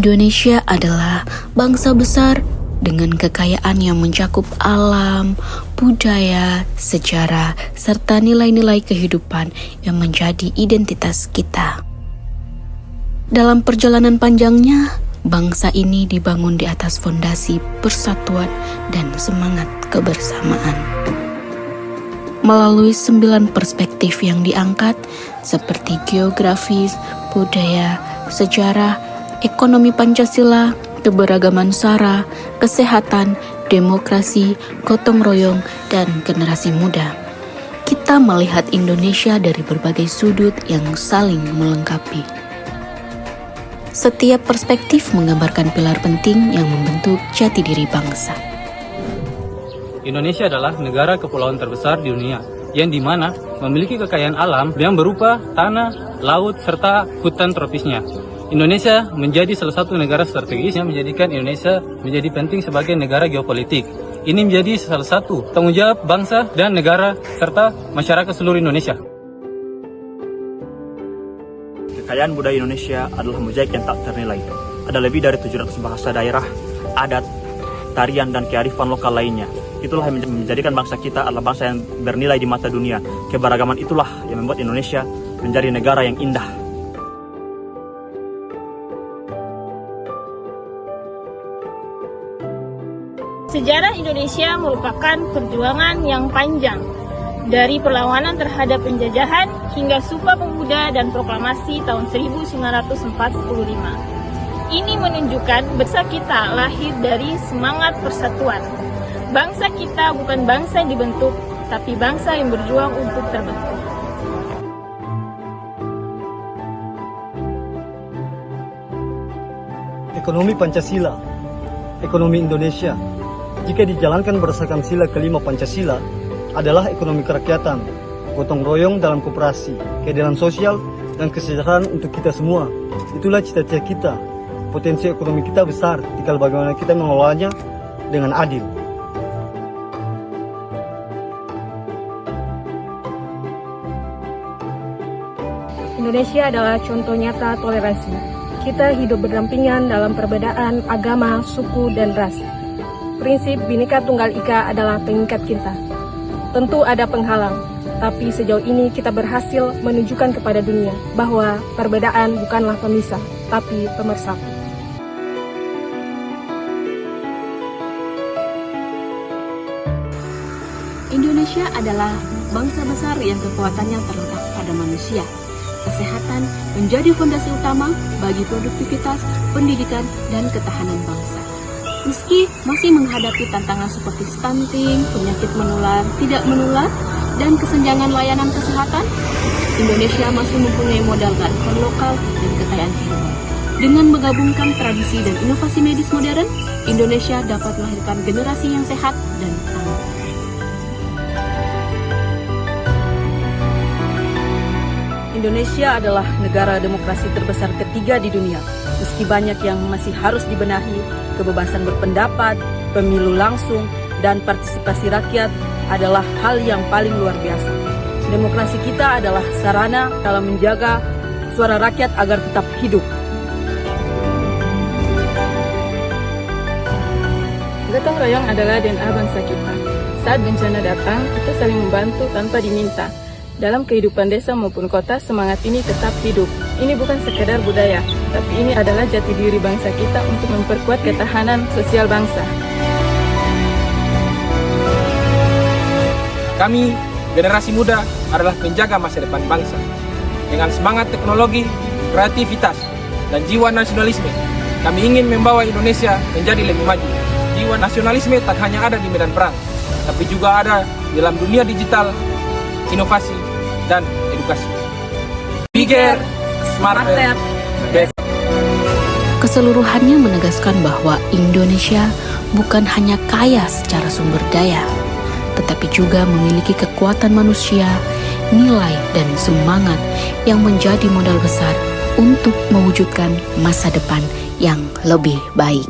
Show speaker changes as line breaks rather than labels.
Indonesia adalah bangsa besar dengan kekayaan yang mencakup alam, budaya, sejarah, serta nilai-nilai kehidupan yang menjadi identitas kita. Dalam perjalanan panjangnya, bangsa ini dibangun di atas fondasi persatuan dan semangat kebersamaan. Melalui 9 perspektif yang diangkat, seperti geografis, budaya, sejarah, ekonomi Pancasila, keberagaman SARA, kesehatan, demokrasi, gotong royong, dan generasi muda. Kita melihat Indonesia dari berbagai sudut yang saling melengkapi. Setiap perspektif menggambarkan pilar penting yang membentuk jati diri bangsa.
Indonesia adalah negara kepulauan terbesar di dunia, yang dimana memiliki kekayaan alam yang berupa tanah, laut, serta hutan tropisnya. Indonesia menjadi salah satu negara strategis yang menjadikan Indonesia menjadi penting sebagai negara geopolitik. Ini menjadi salah satu tanggung jawab bangsa dan negara serta masyarakat seluruh Indonesia.
Kekayaan budaya Indonesia adalah mozaik yang tak ternilai. Ada lebih dari 700 bahasa daerah, adat, tarian, dan kearifan lokal lainnya. Itulah yang menjadikan bangsa kita adalah bangsa yang bernilai di mata dunia. Keberagaman itulah yang membuat Indonesia menjadi negara yang indah.
Sejarah Indonesia merupakan perjuangan yang panjang, dari perlawanan terhadap penjajahan hingga Sumpah Pemuda dan Proklamasi tahun 1945. Ini menunjukkan bangsa kita lahir dari semangat persatuan. Bangsa kita bukan bangsa yang dibentuk, tapi bangsa yang berjuang untuk terbentuk.
Ekonomi Pancasila, ekonomi Indonesia, jika dijalankan berdasarkan sila kelima Pancasila, adalah ekonomi kerakyatan, gotong royong dalam koperasi, keadilan sosial, dan kesejahteraan untuk kita semua. Itulah cita-cita kita. Potensi ekonomi kita besar, tinggal bagaimana kita mengelolanya dengan adil.
Indonesia adalah contoh nyata toleransi. Kita hidup berdampingan dalam perbedaan agama, suku, dan ras. Prinsip Bhinneka Tunggal Ika adalah pengikat kita. Tentu ada penghalang, tapi sejauh ini kita berhasil menunjukkan kepada dunia bahwa perbedaan bukanlah pemisah, tapi pemersatu.
Indonesia adalah bangsa besar yang kekuatannya terletak pada manusia. Kesehatan menjadi fondasi utama bagi produktivitas, pendidikan, dan ketahanan bangsa. Meski masih menghadapi tantangan seperti stunting, penyakit menular, tidak menular, dan kesenjangan layanan kesehatan, Indonesia masih mempunyai modal kearifan lokal dan kekayaan hewan. Dengan menggabungkan tradisi dan inovasi medis modern, Indonesia dapat melahirkan generasi yang sehat dan tangguh.
Indonesia adalah negara demokrasi terbesar ketiga di dunia. Meski banyak yang masih harus dibenahi, kebebasan berpendapat, pemilu langsung, dan partisipasi rakyat adalah hal yang paling luar biasa. Demokrasi kita adalah sarana dalam menjaga suara rakyat agar tetap hidup.
Gotong royong adalah DNA bangsa kita. Saat bencana datang, kita saling membantu tanpa diminta. Dalam kehidupan desa maupun kota, semangat ini tetap hidup. Ini bukan sekedar budaya, tapi ini adalah jati diri bangsa kita untuk memperkuat ketahanan sosial bangsa.
Kami, generasi muda, adalah penjaga masa depan bangsa. Dengan semangat teknologi, kreativitas, dan jiwa nasionalisme, kami ingin membawa Indonesia menjadi lebih maju. Jiwa nasionalisme tak hanya ada di medan perang, tapi juga ada dalam dunia digital, inovasi, dan edukasi. Bigger, smarter, better.
Keseluruhannya menegaskan bahwa Indonesia bukan hanya kaya secara sumber daya, tetapi juga memiliki kekuatan manusia, nilai, dan semangat yang menjadi modal besar untuk mewujudkan masa depan yang lebih baik.